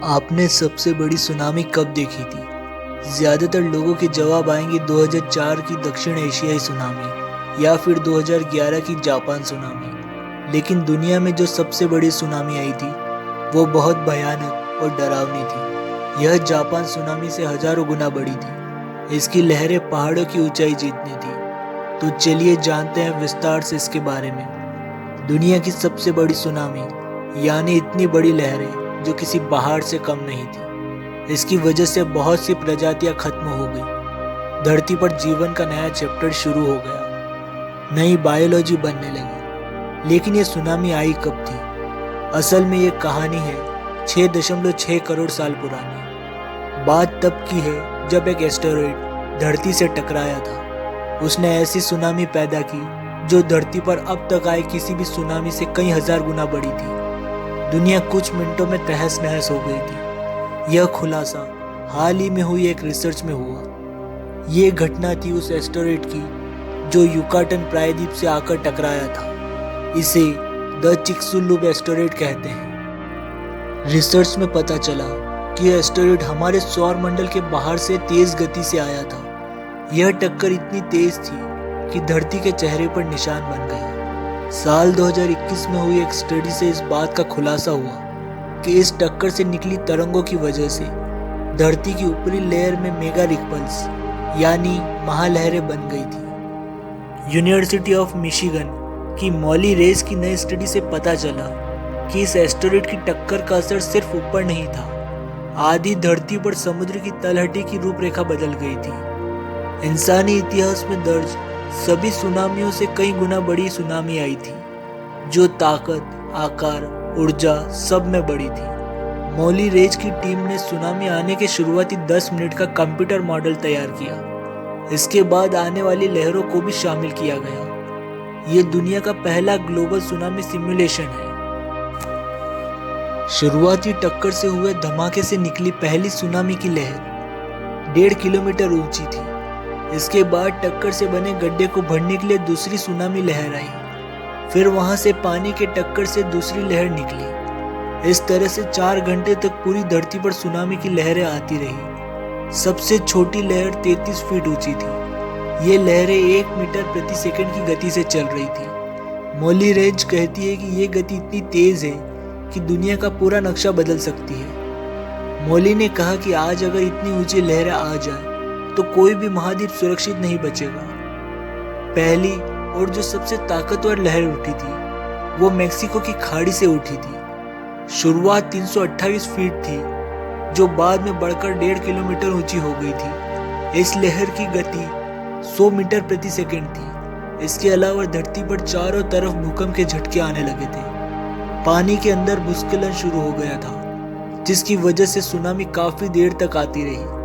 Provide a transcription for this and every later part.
आपने सबसे बड़ी सुनामी कब देखी थी? ज़्यादातर लोगों के जवाब आएंगे 2004 की दक्षिण एशियाई सुनामी या फिर 2011 की जापान सुनामी। लेकिन दुनिया में जो सबसे बड़ी सुनामी आई थी वो बहुत भयानक और डरावनी थी। यह जापान सुनामी से हजारों गुना बड़ी थी। इसकी लहरें पहाड़ों की ऊंचाई जीतनी थी। तो चलिए जानते हैं विस्तार से इसके बारे में। दुनिया की सबसे बड़ी सुनामी यानी इतनी बड़ी लहरें जो किसी पहाड़ से कम नहीं थी। इसकी वजह से बहुत सी प्रजातियां खत्म हो गई। धरती पर जीवन का नया चैप्टर शुरू हो गया। नई बायोलॉजी बनने लगी। लेकिन ये सुनामी आई कब थी? असल में ये कहानी है 6.6 करोड़ साल पुरानी। बात तब की है जब एक एस्टेरॉइड धरती से टकराया था। उसने ऐसी सुनामी पैदा की जो धरती पर अब तक आए किसी भी सुनामी से कई हजार गुना बड़ी थी। दुनिया कुछ मिनटों में तहस नहस हो गई थी। यह खुलासा हाल ही में हुई एक रिसर्च में हुआ। ये घटना थी उस एस्टेरॉइड की जो युकाटन प्रायद्वीप से आकर टकराया था। इसे द चिक्सुलुब एस्टेरॉइड कहते हैं। रिसर्च में पता चला कि यह एस्टेरॉइड हमारे सौर मंडल के बाहर से तेज गति से आया था। यह टक्कर इतनी तेज थी कि धरती के चेहरे पर निशान बन गए। साल 2021 में हुई एक स्टडी से इस बात का खुलासा हुआ कि इस टक्कर से निकली तरंगों की वजह से धरती की ऊपरी लेयर में मेगा रिपल्स यानी महालहरें बन गई थी। यूनिवर्सिटी ऑफ मिशिगन की मॉली रेस की नई स्टडी से पता चला कि इस एस्टेरॉइड की टक्कर का असर सिर्फ ऊपर नहीं था, आधी धरती पर समुद्र की तलहटी की रूपरेखा बदल गई थी। इंसानी इतिहास में दर्ज सभी सुनामियों से कई गुना बड़ी सुनामी आई थी जो ताकत, आकार, ऊर्जा सब में बड़ी थी। मॉली रेज की टीम ने सुनामी आने के शुरुआती 10 मिनट का कंप्यूटर मॉडल तैयार किया। इसके बाद आने वाली लहरों को भी शामिल किया गया। ये दुनिया का पहला ग्लोबल सुनामी सिमुलेशन है। शुरुआती टक्कर से हुए धमाके से निकली पहली सुनामी की लहर 1.5 किलोमीटर ऊंची थी। इसके बाद टक्कर से बने गड्ढे को भरने के लिए दूसरी सुनामी लहर आई। फिर वहां से पानी के टक्कर से दूसरी लहर निकली। इस तरह से 4 घंटे तक पूरी धरती पर सुनामी की लहरें आती रही। सबसे छोटी लहर 33 फीट ऊंची थी। ये लहरें 1 मीटर प्रति सेकंड की गति से चल रही थी। मॉली रेज कहती है कि ये गति इतनी तेज है कि दुनिया का पूरा नक्शा बदल सकती है। मॉली ने कहा कि आज अगर इतनी ऊंची लहरें आ जाए तो कोई भी महाद्वीप सुरक्षित नहीं बचेगा। पहली और जो सबसे ताकतवर लहर उठी थी वो मेक्सिको की खाड़ी से उठी थी। शुरुआत 328 फीट थी जो बाद में बढ़कर 1.5 किलोमीटर ऊंची हो गई थी। इस लहर की गति 100 मीटर प्रति सेकंड थी। इसके अलावा धरती पर चारों तरफ भूकंप के झटके आने लगे थे। पानी के अंदर भूस्खलन शुरू हो गया था जिसकी वजह से सुनामी काफी देर तक आती रही।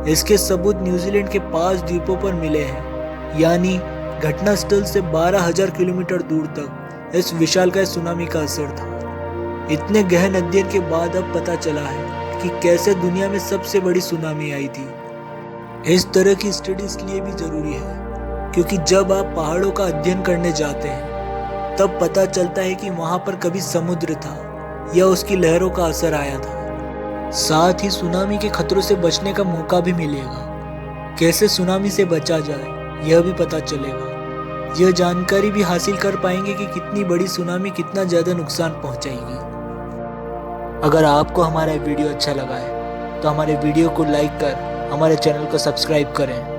इसके सबूत न्यूजीलैंड के 5 द्वीपों पर मिले हैं, यानी घटनास्थल से 12,000 किलोमीटर दूर तक इस विशालकाय सुनामी का असर था। इतने गहन अध्ययन के बाद अब पता चला है कि कैसे दुनिया में सबसे बड़ी सुनामी आई थी। इस तरह की स्टडी इसलिए भी जरूरी है क्योंकि जब आप पहाड़ों का अध्ययन करने जाते हैं तब पता चलता है कि वहां पर कभी समुद्र था या उसकी लहरों का असर आया था। साथ ही सुनामी के खतरों से बचने का मौका भी मिलेगा। कैसे सुनामी से बचा जाए यह भी पता चलेगा। यह जानकारी भी हासिल कर पाएंगे कि कितनी बड़ी सुनामी कितना ज्यादा नुकसान पहुंचाएगी। अगर आपको हमारा वीडियो अच्छा लगा है तो हमारे वीडियो को लाइक कर हमारे चैनल को सब्सक्राइब करें।